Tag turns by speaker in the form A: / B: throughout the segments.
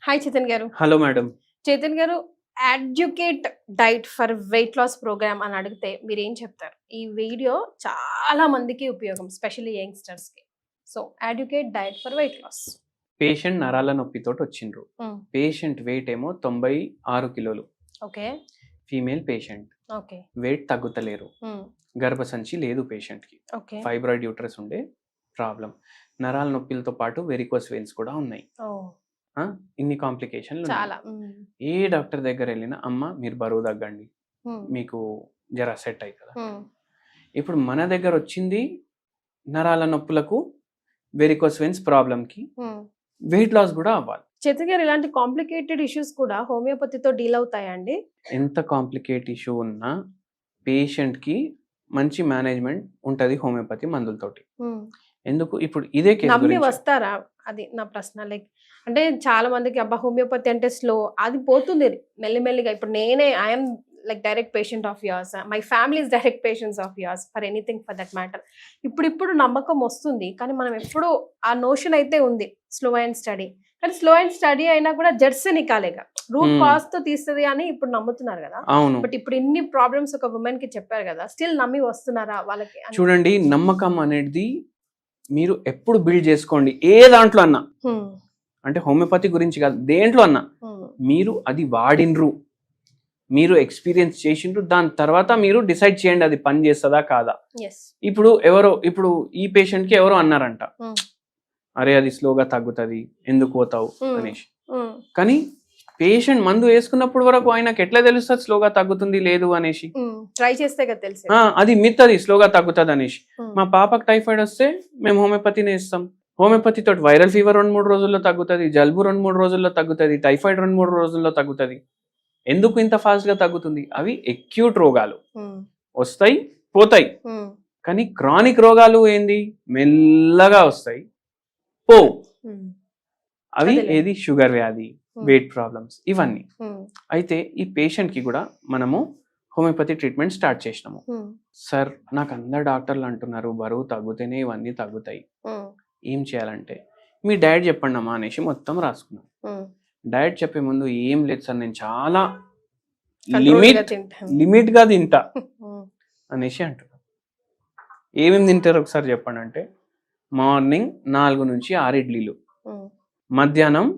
A: Hi Chetan గారు.
B: Hello madam.
A: Chetan గారు, adequate diet for weight loss program అని అడిగితే మీరేం చెప్తారు? ఈ వీడియో చాలా మందికి ఉపయోగం, స్పెషల్లీ యంగ్స్టర్స్కి. So adequate diet for weight loss.
B: Patient నరాల నొప్పితోటి వచ్చిండ్రు. పేషెంట్ వెయిట్ ఏమో 96 కిలోలు.
A: Okay.
B: Female patient.
A: Okay.
B: Weight తగ్గుతలేరు. గర్భసంచి లేదు పేషెంట్కి.
A: ఓకే.
B: ఫైబ్రాయిడ్ యూట్రస్ ఉండే ప్రాబ్లం. నరాల నొప్పిలతో పాటు వెరికోస్ వెయిన్స్ కూడా ఉన్నాయి. ఇన్ని కాంప్లికేషన్లు
A: చాలా.
B: ఏ డాక్టర్ దగ్గర వెళ్ళినా అమ్మ మీరు బరువు తగ్గండి, మీకు జర సెట్ అవుతుందా. ఇప్పుడు మన దగ్గర వచ్చింది నరాల నొప్పులకు, వెరికోస్ వెయిన్స్ ప్రాబ్లంకి, వెయిట్ లాస్ కూడా అవ్వాలి.
A: చేతన్ గారు, ఇలాంటి కాంప్లికేటెడ్ ఇష్యూస్ కూడా హోమియోపతితో డీల్ అవుతాయండి?
B: ఎంత కాంప్లికేట్ ఇష్యూ ఉన్నా పేషెంట్కి మంచి మేనేజ్మెంట్ ఉంటుంది హోమియోపతి మందులతోటి. ఎందుకు ఇప్పుడు ఇదే
A: నమ్మి వస్తారా? అది నా ప్రశ్న. లైక్ అంటే చాలా మందికి అబ్బా హోమియోపతి అంటే స్లో, అది పోతుంది మెల్లిమెల్లిగా. ఇప్పుడు నేనే I'm like direct patient of yours, my family is direct patients of yours for anything for that matter. ఇప్పుడు నమ్మకం వస్తుంది, కానీ మనం ఎప్పుడు ఆ నోషన్ అయితే ఉంది స్లో అండ్ స్టడీ. కానీ స్లో అండ్ స్టడీ అయినా కూడా జడ్స్ నికాలేగా రూట్ కాజ్ తో తీస్తుంది అని ఇప్పుడు నమ్ముతున్నారు కదా. బట్ ఇప్పుడు ఇన్ని ప్రాబ్లమ్స్ ఒక ఉమెన్ కి చెప్పారు కదా, స్టిల్ నమ్మి వస్తున్నారా వాళ్ళకి?
B: చూడండి, నమ్మకం అనేది మీరు ఎప్పుడు బిల్డ్ చేసుకోండి, ఏ దాంట్లో అన్నా. అంటే హోమియోపతి గురించి కాదు, దేంట్లో అన్నా మీరు అది వాడినరు, మీరు ఎక్స్పీరియన్స్ చేసిండ్రు, దాని తర్వాత మీరు డిసైడ్ చేయండి అది పని చేస్తుందా కాదా. ఇప్పుడు ఈ పేషెంట్ కి ఎవరో అన్నారంట, అరే అది స్లోగా తగ్గుతుంది ఎందుకు పోతావు అనేసి. కానీ పేషెంట్ మందు వేసుకున్నప్పుడు వరకు ఆయనకు ఎట్లా తెలుస్తుంది స్లోగా తగ్గుతుంది లేదు అనేసి?
A: ట్రై చేస్తే తెలిసి
B: అది మిత్, అది స్లోగా తగ్గుతుంది అనేసి. మా పాపకు టైఫాయిడ్ వస్తే మేము హోమియోపతిని ఇస్తాం. హోమియోపతి తోటి వైరల్ ఫీవర్ 2-3 రోజుల్లో తగ్గుతుంది, జలుబు 2-3 రోజుల్లో తగ్గుతుంది, టైఫాయిడ్ 2-3 రోజుల్లో తగ్గుతుంది. ఎందుకు ఇంత ఫాస్ట్ గా తగ్గుతుంది? అవి అక్యూట్ రోగాలు, వస్తాయి పోతాయి. కానీ క్రానిక్ రోగాలు ఏంది, మెల్లగా వస్తాయి పోవు. అవి ఏది షుగర్ వ్యాధి, వెయిట్ ప్రాబ్లమ్స్, ఇవన్నీ. అయితే ఈ పేషెంట్ కి కూడా మనము హోమియోపతి ట్రీట్మెంట్ స్టార్ట్ చేసినాము. సార్ నాకు అందరు డాక్టర్లు అంటున్నారు బరువు తగ్గుతేనే ఇవన్నీ తగ్గుతాయి, ఏం చేయాలంటే మీ డైట్ చెప్పండి అమ్మా అనేసి మొత్తం రాసుకున్నాం. డైట్ చెప్పే ముందు ఏం లేదు సార్, నేను చాలా లిమిట్ గా తింటా అనేసి అంటున్నాను. ఏమేమి తింటారు ఒకసారి చెప్పండి అంటే, మార్నింగ్ 4 నుంచి 6 ఇడ్లీలు, మధ్యాహ్నం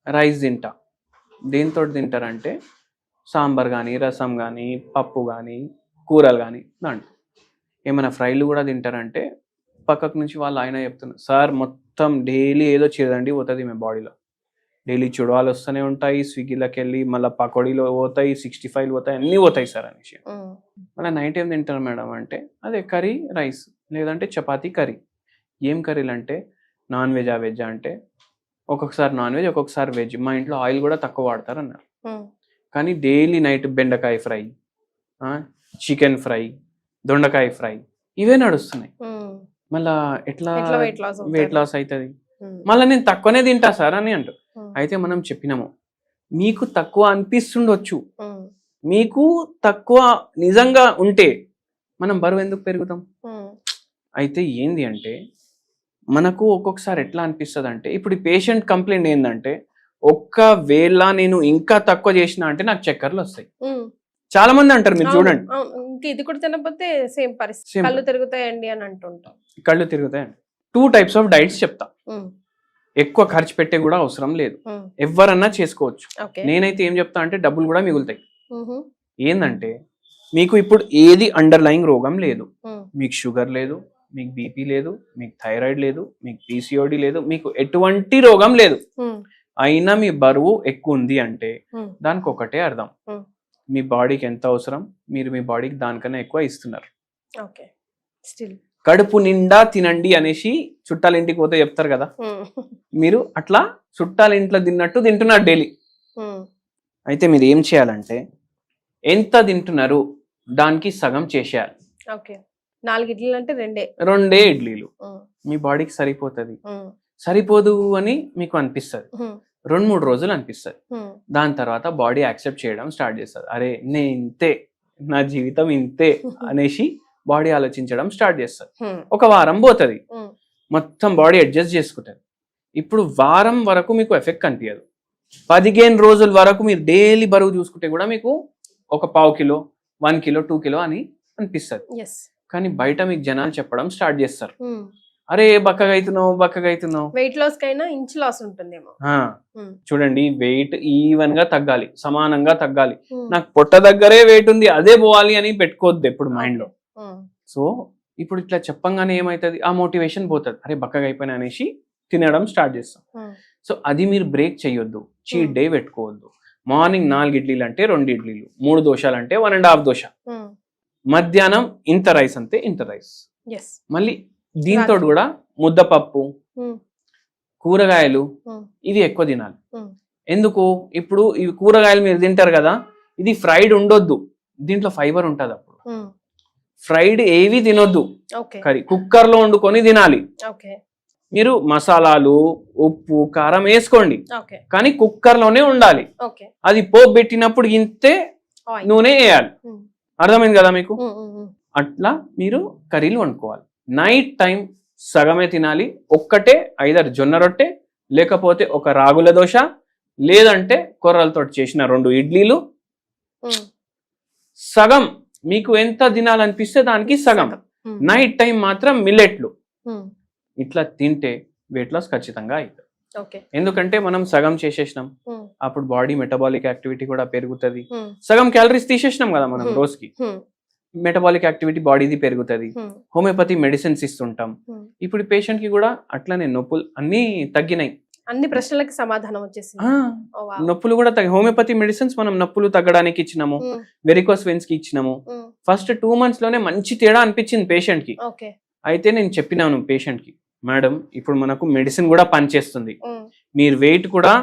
B: రైస్ తింటా. దేంతో తింటారంటే సాంబార్ కానీ, రసం కానీ, పప్పు కానీ, కూరలు కానీ, దాంట్లో ఏమైనా ఫ్రైలు కూడా తింటారంటే పక్కకు నుంచి వాళ్ళు ఆయన చెప్తున్నారు, సార్ మొత్తం డైలీ ఏదో చేదండి పోతుంది మీ బాడీలో, డైలీ చుడవాలు వస్తూనే ఉంటాయి, స్విగ్గీలోకి వెళ్ళి మళ్ళీ పకోడీలో పోతాయి, 65 పోతాయి, అన్నీ పోతాయి సార్ అనేసి. మళ్ళీ నైట్ ఏం తింటారు మేడం అంటే, అదే కర్రీ రైస్ లేదంటే చపాతీ కర్రీ. ఏం కర్రీలు అంటే నాన్ వెజ్, ఆ వెజ్ అంటే ఒక్కొక్కసారి నాన్ వెజ్ ఒక్కొక్కసారి వెజ్. మా ఇంట్లో ఆయిల్ కూడా తక్కువ వాడతారు అన్నారు. కానీ డైలీ నైట్ బెండకాయ ఫ్రై, చికెన్ ఫ్రై, దొండకాయ ఫ్రై, ఇవే నడుస్తున్నాయి. మళ్ళా ఎట్లా వెయిట్ లాస్ అవుతుంది? మళ్ళీ నేను తక్కువనే తింటా సార్ అని అంటారు. అయితే మనం చెప్పినాము, మీకు తక్కువ అనిపిస్తుండొచ్చు, మీకు తక్కువ నిజంగా ఉంటే మనం బరువు ఎందుకు పెరుగుతాం? అయితే ఏంది అంటే మనకు ఒక్కొక్కసారి ఎట్లా అనిపిస్తుంది అంటే, ఇప్పుడు ఈ పేషెంట్ కంప్లైంట్ ఏంటంటే, ఒక్కవేళ నేను ఇంకా తక్కువ చేసిన అంటే నాకు చక్కర్లు వస్తాయి. చాలా మంది అంటారు, మీరు చూడండి.
A: ఇది కూడా తినకపోతే సేమ్ పరిస్థితి, కళ్ళు తిరుగుతాయండి అని అంటుంటాం.
B: కళ్ళు తిరుగుతాయండి. 2 types ఆఫ్ డైట్స్ చెప్తా. ఎక్కువ ఖర్చు పెట్టే కూడా అవసరం లేదు, ఎవరన్నా చేసుకోవచ్చు. నేనైతే ఏం చెప్తా అంటే డబ్బులు కూడా మిగులుతాయి. ఏంటంటే మీకు ఇప్పుడు ఏది అండర్లయింగ్ రోగం లేదు, మీకు షుగర్ లేదు, మీకు బీపీ లేదు, మీకు థైరాయిడ్ లేదు, మీకు పీసీఓడి లేదు, మీకు ఎటువంటి రోగం లేదు, అయినా మీ బరువు ఎక్కువ ఉంది అంటే దానికి ఒకటే అర్థం, మీ బాడీకి ఎంత అవసరం మీరు మీ బాడీకి దానికన్నా ఎక్కువ ఇస్తున్నారు. కడుపు నిండా తినండి అనేసి చుట్టాల ఇంటికి పోతే చెప్తారు కదా, మీరు అట్లా చుట్టాల ఇంట్లో తిన్నట్టు తింటున్నారు డైలీ. అయితే మీరు ఏం చేయాలంటే ఎంత తింటున్నారు దానికి సగం చేసేయాలి.
A: 4 ఇడ్లీలు అంటే
B: 2 ఇడ్లీలు మీ బాడీకి సరిపోతుంది. సరిపోదు అని మీకు అనిపిస్తుంది, 2-3 రోజులు అనిపిస్తుంది. దాని తర్వాత బాడీ యాక్సెప్ట్ చేయడం స్టార్ట్ చేస్తుంది. అరే నేను ఇంతే, నా జీవితం ఇంతే అనేసి బాడీ ఆలోచించడం స్టార్ట్ చేస్తుంది. ఒక వారం పోతుంది, మొత్తం బాడీ అడ్జస్ట్ చేసుకుంటుంది. ఇప్పుడు వారం వరకు మీకు ఎఫెక్ట్ కనిపించదు, 15 రోజుల వరకు మీరు డైలీ బరువు చూసుకుంటే కూడా మీకు ఒక 1/2 కిలో 1 కిలో 2 కిలో అని అనిపిస్తుంది. కానీ బయట మీకు జనాలు చెప్పడం స్టార్ట్ చేస్తారు, అరే బక్కగా అవుతున్నావు.
A: వెయిట్ లాస్ కైనా ఇంచ్ లాస్ ఉంటుందేమో.
B: చూడండి, వెయిట్ ఈవెన్ గా తగ్గాలి, సమానంగా తగ్గాలి. నాకు పొట్ట దగ్గరే వెయిట్ ఉంది అదే పోవాలి అని పెట్టుకోవద్దు ఎప్పుడు మైండ్ లో. సో ఇప్పుడు ఇట్లా చెప్పంగానే ఏమైతుంది, ఆ మోటివేషన్ పోతుంది, అరే బక్కగా అయిపోయినా అనేసి తినడం స్టార్ట్ చేస్తాం. సో అది మీరు బ్రేక్ చేయొద్దు, చీట్ డే పెట్టుకోవద్దు. మార్నింగ్ 4 ఇడ్లీలు అంటే 2 ఇడ్లీలు, 3 దోశలు అంటే 1.5 దోశ, మధ్యాహ్నం ఇంత రైస్ అంటే ఇంత రైస్, మళ్ళీ దీంతో కూడా ముద్దపప్పు, కూరగాయలు ఇవి ఎక్కువ తినాలి. ఎందుకు, ఇప్పుడు ఇవి కూరగాయలు మీరు తింటారు కదా, ఇది ఫ్రైడ్ ఉండొద్దు, దీంట్లో ఫైబర్ ఉంటుంది. అప్పుడు ఫ్రైడ్ ఏవి తినొద్దు, కర్రీ కుక్కర్ లో వండుకొని తినాలి. మీరు మసాలాలు ఉప్పు కారం వేసుకోండి, కానీ కుక్కర్ లోనే ఉండాలి. అది పోపు పెట్టినప్పుడు ఇంతే నూనె వేయాలి. అర్థమైంది కదా మీకు? అట్లా మీరు కర్రీలు వండుకోవాలి. నైట్ టైం సగమే తినాలి. ఒక్కటే ఐదర్ జొన్న రొట్టె, లేకపోతే ఒక రాగుల దోశ, లేదంటే కొర్రలతో చేసిన 2 ఇడ్లీలు. సగం మీకు ఎంత తినాలనిపిస్తే దానికి సగం. నైట్ టైం మాత్రం మిల్లెట్లు. ఇట్లా తింటే వెయిట్ లాస్ ఖచ్చితంగా అవుతుంది. ఎందుకంటే మనం సగం చేసేసినాం, అప్పుడు బాడీ మెటబాలిక్ యాక్టివిటీ కూడా పెరుగుతుంది. సగం క్యాలరీస్ తీసేసినాం కదా మనం రోజుకి, మెటబాలిక్ యాక్టివిటీ బాడీది పెరుగుతుంది. హోమియోపతి మెడిసిన్స్ ఇస్తుంటాం. ఇప్పుడు పేషెంట్ కి కూడా అట్లనే నొప్పులు అన్ని తగ్గినాయి,
A: అన్ని ప్రశ్నలకి సమాధానం వచ్చేసింది.
B: నొప్పులు కూడా హోమియోపతి మెడిసిన్స్ మనం నొప్పులు తగ్గడానికి ఇచ్చినాము, వెరికోస్ వెయిన్స్ కి ఇచ్చినాము. ఫస్ట్ 2 months లోనే మంచి తేడా అనిపించింది పేషెంట్ కి. అయితే నేను చెప్పినాను పేషెంట్ కి, మేడం ఇప్పుడు మనకు మెడిసిన్ కూడా పనిచేస్తుంది, మీరు వెయిట్ కూడా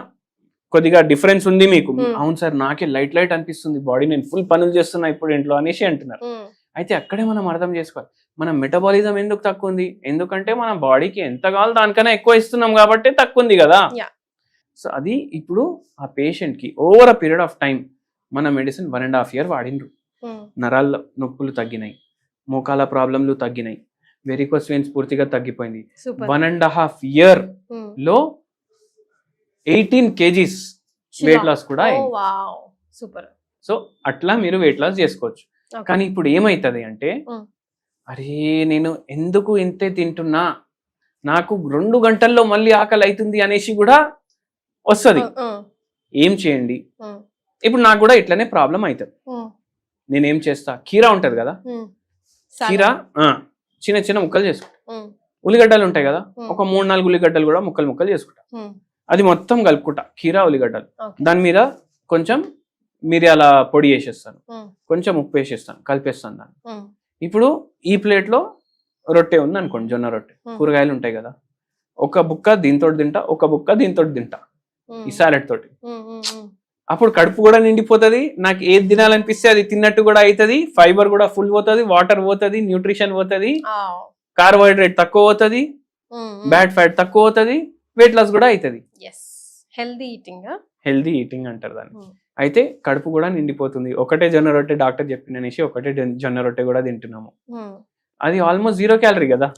B: కొద్దిగా డిఫరెన్స్ ఉంది మీకు. అవును సార్, నాకే లైట్ అనిపిస్తుంది బాడీ, నేను ఫుల్ పనులు చేస్తున్నా ఇప్పుడు ఇంట్లో అనేసి అంటున్నారు. అయితే అక్కడే మనం అర్థం చేసుకోవాలి, మన మెటబాలిజం ఎందుకు తక్కువ ఉంది, ఎందుకంటే మన బాడీకి ఎంత కావాలో దానికన్నా ఎక్కువ ఇస్తున్నాం కాబట్టి తక్కువ ఉంది కదా. సో అది ఇప్పుడు ఆ పేషెంట్ కి over a period of time మన మెడిసిన్ 1.5 year వాడిండ్రు. నరాల నొప్పులు తగ్గినాయి, మోకాల ప్రాబ్లంలు తగ్గినాయి, వెరికోస్ వెయిన్స్ పూర్తిగా తగ్గిపోయింది. 1.5 year లో 18 kgs వెయిట్ లాస్ కూడా అయింది. సో అట్లా మీరు వెయిట్ లాస్ చేసుకోవచ్చు. కానీ ఇప్పుడు ఏమైతుంది అంటే, అరే నేను ఎందుకు ఇంతే తింటున్నా, నాకు 2 గంటల్లో మళ్ళీ ఆకలి అవుతుంది అనేసి కూడా వస్తుంది. ఏం చేయండి, ఇప్పుడు నాకు కూడా ఇట్లనే ప్రాబ్లం అవుతుంది. నేనేం చేస్తా, కీరా ఉంటది కదా, కీరా చిన్న చిన్న ముక్కలు చేసుకుంటా. ఉల్లిగడ్డలు ఉంటాయి కదా, ఒక 3-4 ఉల్లిగడ్డలు కూడా ముక్కలు చేసుకుంటా. అది మొత్తం కలుపుకుంటా, కీరా ఉల్లిగడ్డలు. దాని మీద కొంచెం మిరియాల పొడి వేసేస్తాను, కొంచెం ఉప్పు వేసేస్తాను, కలిపేస్తాను దాన్ని. ఇప్పుడు ఈ ప్లేట్ లో రొట్టె ఉంది అనుకోండి, జొన్న రొట్టె, కూరగాయలు ఉంటాయి కదా, ఒక బుక్క దీంతో తింటా, ఒక బుక్క దీంతో తింటా, ఈ సాలెడ్ తోటి. అప్పుడు కడుపు కూడా నిండిపోతుంది, నాకు ఏది తినాలనిపిస్తే అది తిన్నట్టు కూడా అవుతుంది, ఫైబర్ కూడా ఫుల్ పోతుంది, వాటర్ పోతుంది, న్యూట్రిషన్ పోతుంది, కార్బోహైడ్రేట్ తక్కువ పోతుంది, బ్యాడ్ ఫ్యాట్ తక్కువ పోతుంది, వెయిట్ లాస్ కూడా అవుతుంది. హెల్దీ ఈటింగ్ అంటారు దాన్ని. అయితే కడుపు కూడా నిండిపోతుంది. ఒకటే జొన్న రొట్టె డాక్టర్ చెప్పిననేసి ఒకటే జొన్న రొట్టె కూడా తింటున్నాము, అది ఆల్మోస్ట్ 0 calorie కదా.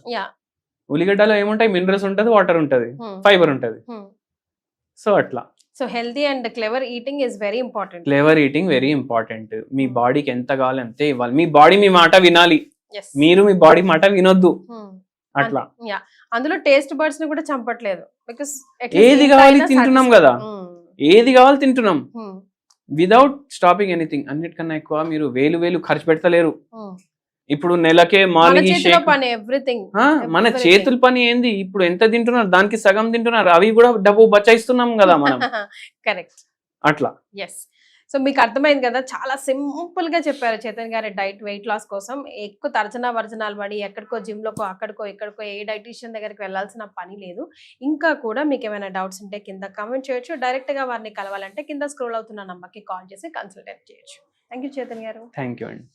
B: ఉల్లిగడ్డలో ఏముంటాయి, మినరల్స్ ఉంటుంది, వాటర్ ఉంటుంది, ఫైబర్ ఉంటుంది. సో అట్లా.
A: So healthy and clever eating is very important.
B: Clever eating very important. మీ బాడీకి ఎంత కావాలి అంతే ఇవ్వాలి. మీ బాడీ మీ మాట వినాలి, మీరు మీ బాడీ మాట వినొద్దు. అట్లా
A: అందులో టేస్ట్ బర్డ్స్ ని కూడా చంపట్లేదు, బికాస్
B: ఏది కావాలి తింటున్నాం కదా, ఏది కావాలి తింటున్నాం విదౌట్ స్టాపింగ్ ఎనీథింగ్. అన్నిటికన్నా ఎక్కువ మీరు వేలు ఖర్చు పెడతలేరు. ఇప్పుడు నెలకే మార్నింగ్ మన చేతుల పని ఏంది, ఇప్పుడు ఎంత తింటున్నారు దానికి సగం తింటున్నారు, అవి కూడా డబ్బు బచాయిస్తున్నాం కదా మనం.
A: కరెక్ట్.
B: అట్లా.
A: ఎస్. సో మీకు అర్థమైంది కదా, చాలా సింపుల్ గా చెప్పారు చైతన్య గారి డైట్ వెయిట్ లాస్ కోసం. ఎక్కువ తర్జనా వర్జనాలు పడి ఎక్కడికో జిమ్ లోకో అక్కడికో ఇక్కడికో ఏ డైటీషియన్ దగ్గరికి వెళ్ళాల్సిన పని లేదు. ఇంకా కూడా మీకు ఏమైనా డౌట్స్ ఉంటే కింద కామెంట్ చేయొచ్చు, డైరెక్ట్ గా వారిని కలవాలంటే కింద స్క్రోల్ అవుతున్న నంబర్కి కాల్ చేసి కన్సల్టేట్ చేయొచ్చు. థ్యాంక్ యూ చైతన్య గారు.
B: థ్యాంక్ యూ అండి.